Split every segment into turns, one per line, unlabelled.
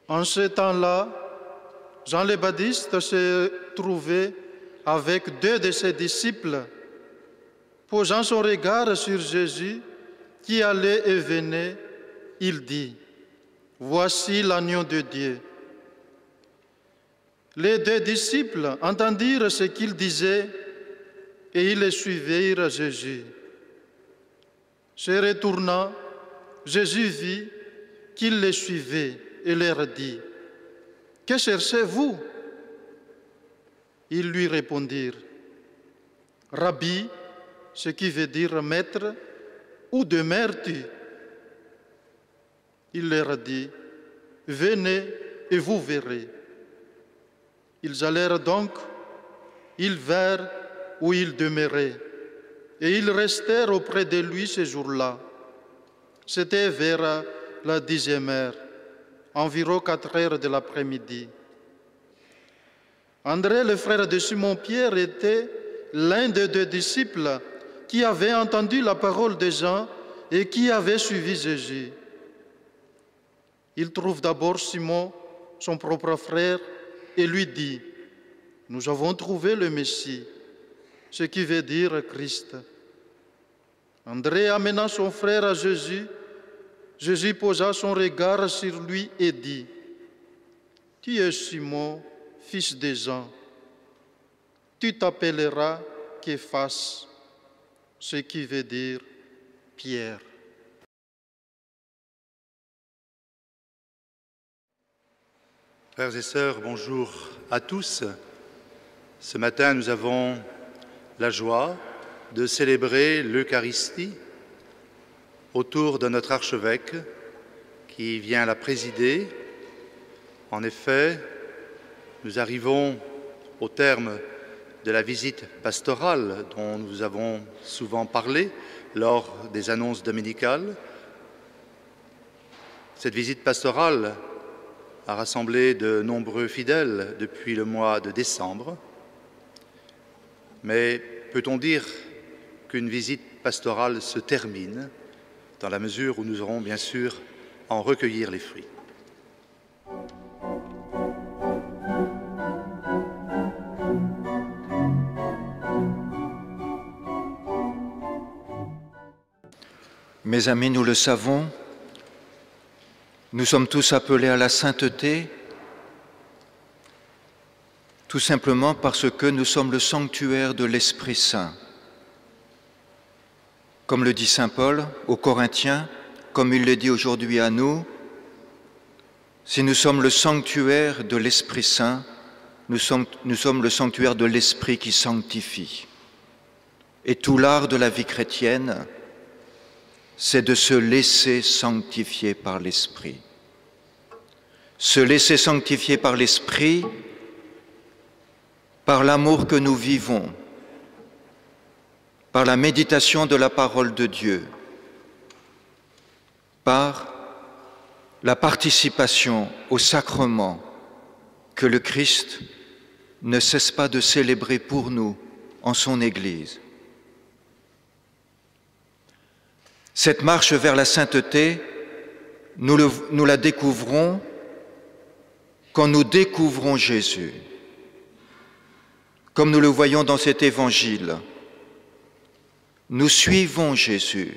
En ce temps-là, Jean le Baptiste s'est trouvé avec 2 de ses disciples. Posant son regard sur Jésus, qui allait et venait, il dit, « Voici l'agneau de Dieu. » Les 2 disciples entendirent ce qu'il disait et ils suivirent Jésus. Se retournant, Jésus vit qu'ils les suivaient et leur dit, « Que cherchez-vous » Ils lui répondirent, « Rabbi, ce qui veut dire maître, où demeures-tu » Il leur dit, « Venez et vous verrez. » Ils allèrent donc, ils vinrent où il demeurait, et ils restèrent auprès de lui ce jour-là. C'était vers la 10e heure, environ 4 heures de l'après-midi. André, le frère de Simon-Pierre, était l'un des 2 disciples qui avait entendu la parole de Jean et qui avait suivi Jésus. Il trouve d'abord Simon, son propre frère, et lui dit, « Nous avons trouvé le Messie, ce qui veut dire Christ. » André amena son frère à Jésus. Jésus posa son regard sur lui et dit, « Tu es Simon, fils de Jean. Tu t'appelleras Képhas, ce qui veut dire Pierre. »
Frères et sœurs, bonjour à tous. Ce matin, nous avons la joie de célébrer l'Eucharistie autour de notre archevêque qui vient la présider. En effet, nous arrivons au terme de la visite pastorale dont nous avons souvent parlé lors des annonces dominicales. Cette visite pastorale a rassemblé de nombreux fidèles depuis le mois de décembre. Mais peut-on dire qu'une visite pastorale se termine dans la mesure où nous aurons bien sûr à en recueillir les fruits?
Mes amis, nous le savons, nous sommes tous appelés à la sainteté, tout simplement parce que nous sommes le sanctuaire de l'Esprit Saint. Comme le dit saint Paul aux Corinthiens, comme il le dit aujourd'hui à nous, si nous sommes le sanctuaire de l'Esprit Saint, nous sommes le sanctuaire de l'Esprit qui sanctifie. Et tout l'art de la vie chrétienne, c'est de se laisser sanctifier par l'Esprit. Se laisser sanctifier par l'Esprit, par l'amour que nous vivons, par la méditation de la parole de Dieu, par la participation au sacrement que le Christ ne cesse pas de célébrer pour nous en son Église. Cette marche vers la sainteté, nous la découvrons quand nous découvrons Jésus. Comme nous le voyons dans cet évangile, nous suivons Jésus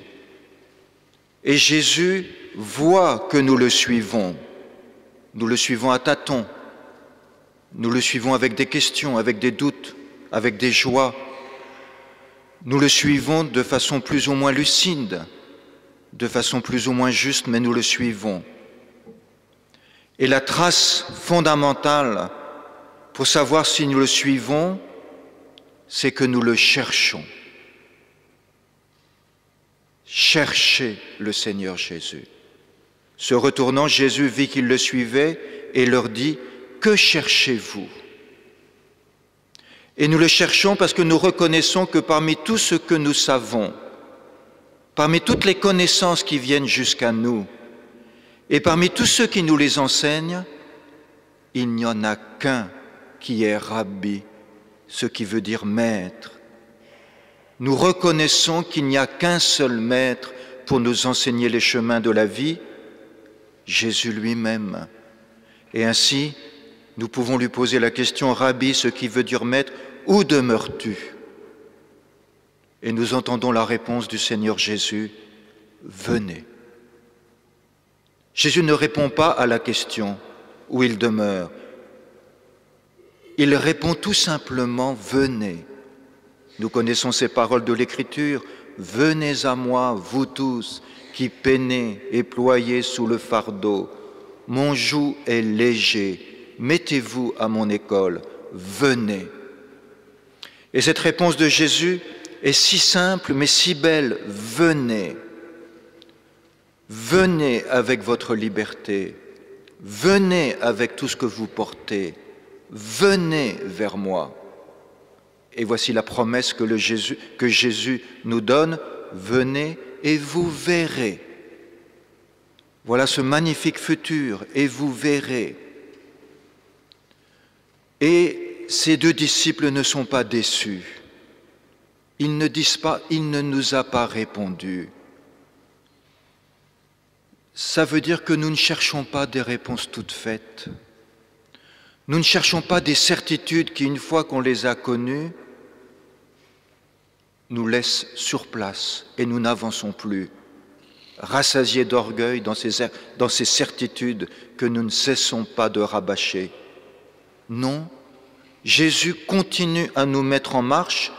et Jésus voit que nous le suivons. Nous le suivons à tâtons, nous le suivons avec des questions, avec des doutes, avec des joies. Nous le suivons de façon plus ou moins lucide, de façon plus ou moins juste, mais nous le suivons. Et la trace fondamentale pour savoir si nous le suivons, c'est que nous le cherchons. Cherchez le Seigneur Jésus. Se retournant, Jésus vit qu'ils le suivaient et leur dit « Que cherchez-vous » Et nous le cherchons parce que nous reconnaissons que parmi tout ce que nous savons, parmi toutes les connaissances qui viennent jusqu'à nous, et parmi tous ceux qui nous les enseignent, il n'y en a qu'un qui est Rabbi, ce qui veut dire maître. Nous reconnaissons qu'il n'y a qu'un seul maître pour nous enseigner les chemins de la vie, Jésus lui-même. Et ainsi, nous pouvons lui poser la question, Rabbi, ce qui veut dire maître, où demeures-tu? Et nous entendons la réponse du Seigneur Jésus, venez. Jésus ne répond pas à la question où il demeure. Il répond tout simplement, venez. Nous connaissons ces paroles de l'Écriture, venez à moi, vous tous, qui peinez et ployez sous le fardeau. Mon joug est léger, mettez-vous à mon école, venez. Et cette réponse de Jésus est si simple mais si belle, venez. Venez avec votre liberté, venez avec tout ce que vous portez, venez vers moi. Et voici la promesse que Jésus nous donne, venez et vous verrez. Voilà ce magnifique futur, et vous verrez. Et ces deux disciples ne sont pas déçus. Ils ne disent pas, il ne nous a pas répondu. Ça veut dire que nous ne cherchons pas des réponses toutes faites. Nous ne cherchons pas des certitudes qui, une fois qu'on les a connues, nous laissent sur place et nous n'avançons plus, rassasiés d'orgueil dans ces certitudes que nous ne cessons pas de rabâcher. Non, Jésus continue à nous mettre en marche.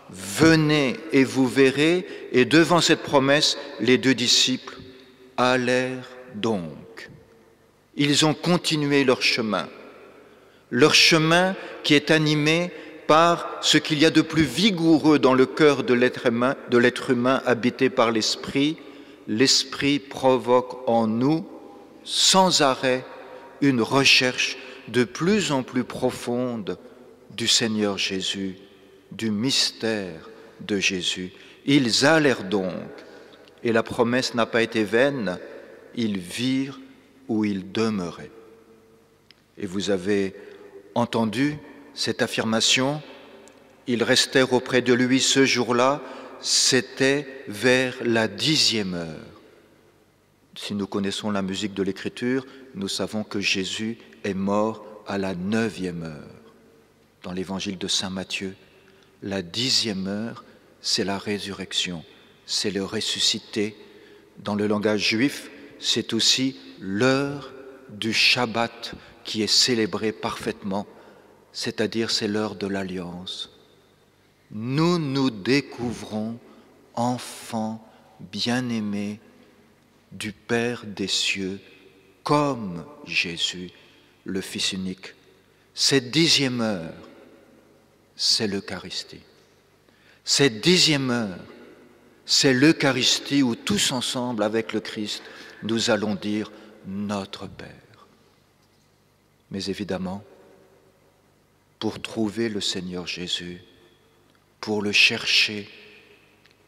Venez et vous verrez. Et devant cette promesse, les deux disciples allèrent donc. Ils ont continué leur chemin qui est animé par ce qu'il y a de plus vigoureux dans le cœur de l'être humain habité par l'Esprit. L'Esprit provoque en nous, sans arrêt, une recherche de plus en plus profonde du Seigneur Jésus, du mystère de Jésus. Ils allèrent donc, et la promesse n'a pas été vaine, ils virent où ils demeuraient. Et vous avez entendu cette affirmation, ils restèrent auprès de lui ce jour-là, c'était vers la 10e heure. Si nous connaissons la musique de l'Écriture, nous savons que Jésus est mort à la 9e heure. Dans l'évangile de Saint Matthieu, la 10e heure, c'est la résurrection, c'est le ressuscité. Dans le langage juif, c'est aussi l'heure du Shabbat qui est célébrée parfaitement, c'est-à-dire c'est l'heure de l'alliance. Nous nous découvrons enfants bien-aimés du Père des cieux, comme Jésus, le Fils unique. Cette 10e heure, c'est l'Eucharistie. Cette 10e heure, c'est l'Eucharistie où tous ensemble, avec le Christ, nous allons dire notre Père. Mais évidemment, pour trouver le Seigneur Jésus, pour le chercher,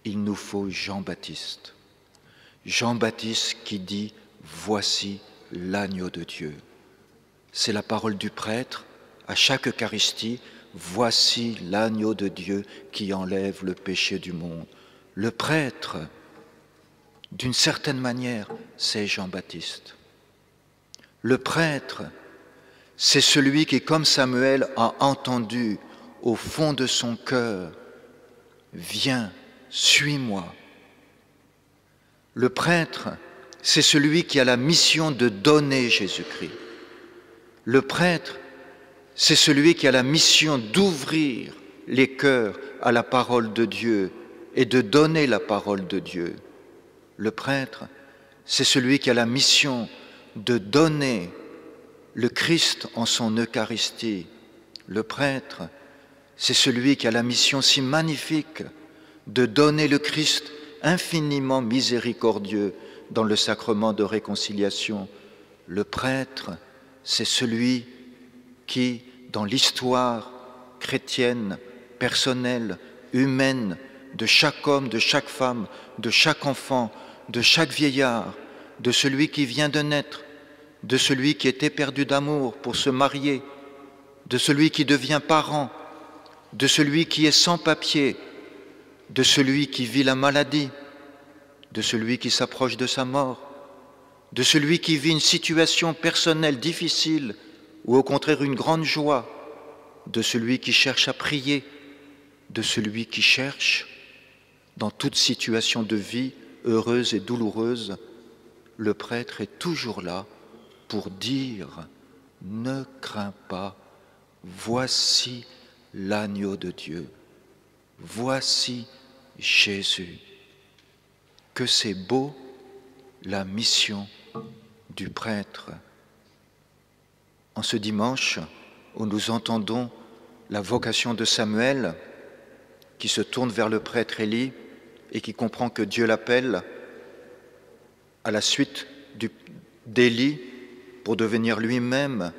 il nous faut Jean-Baptiste. Jean-Baptiste qui dit « Voici l'agneau de Dieu ». C'est la parole du prêtre à chaque Eucharistie. « Voici l'agneau de Dieu qui enlève le péché du monde ». Le prêtre, d'une certaine manière, c'est Jean-Baptiste. Le prêtre, c'est celui qui, comme Samuel, a entendu au fond de son cœur « Viens, suis-moi ». Le prêtre, c'est celui qui a la mission de donner Jésus-Christ. Le prêtre, c'est celui qui a la mission d'ouvrir les cœurs à la parole de Dieu et de donner la parole de Dieu. Le prêtre, c'est celui qui a la mission de donner le Christ en son Eucharistie. Le prêtre, c'est celui qui a la mission si magnifique de donner le Christ infiniment miséricordieux dans le sacrement de réconciliation. Le prêtre, c'est celui qui, dans l'histoire chrétienne, personnelle, humaine, de chaque homme, de chaque femme, de chaque enfant, de chaque vieillard, de celui qui vient de naître, de celui qui était perdu d'amour pour se marier, de celui qui devient parent, de celui qui est sans papier, de celui qui vit la maladie, de celui qui s'approche de sa mort, de celui qui vit une situation personnelle difficile ou au contraire une grande joie, de celui qui cherche à prier, de celui qui cherche, dans toute situation de vie heureuse et douloureuse, le prêtre est toujours là pour dire « Ne crains pas, voici l'agneau de Dieu, voici Jésus ». Que c'est beau la mission du prêtre. En ce dimanche où nous entendons la vocation de Samuel qui se tourne vers le prêtre Élie et qui comprend que Dieu l'appelle à la suite d'Élie pour devenir lui-même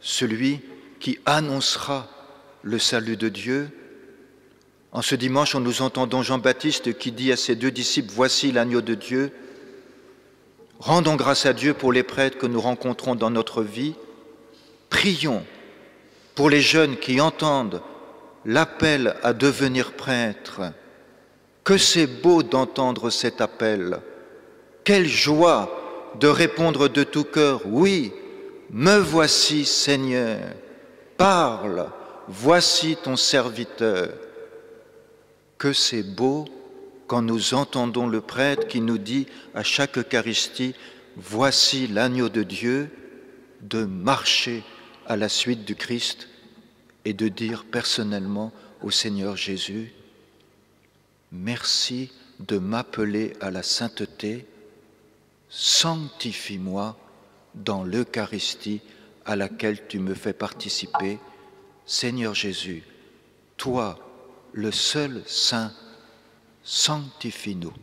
celui qui annoncera le salut de Dieu. En ce dimanche, nous entendons Jean-Baptiste qui dit à ses 2 disciples « Voici l'agneau de Dieu ». Rendons grâce à Dieu pour les prêtres que nous rencontrons dans notre vie. Prions pour les jeunes qui entendent l'appel à devenir prêtre. Que c'est beau d'entendre cet appel. Quelle joie de répondre de tout cœur « Oui, me voici Seigneur, parle, voici ton serviteur ». Que c'est beau quand nous entendons le prêtre qui nous dit à chaque Eucharistie « Voici l'agneau de Dieu », de marcher à la suite du Christ et de dire personnellement au Seigneur Jésus « Merci de m'appeler à la sainteté, sanctifie-moi dans l'Eucharistie à laquelle tu me fais participer. Seigneur Jésus, toi, le seul saint, sanctifie-nous. »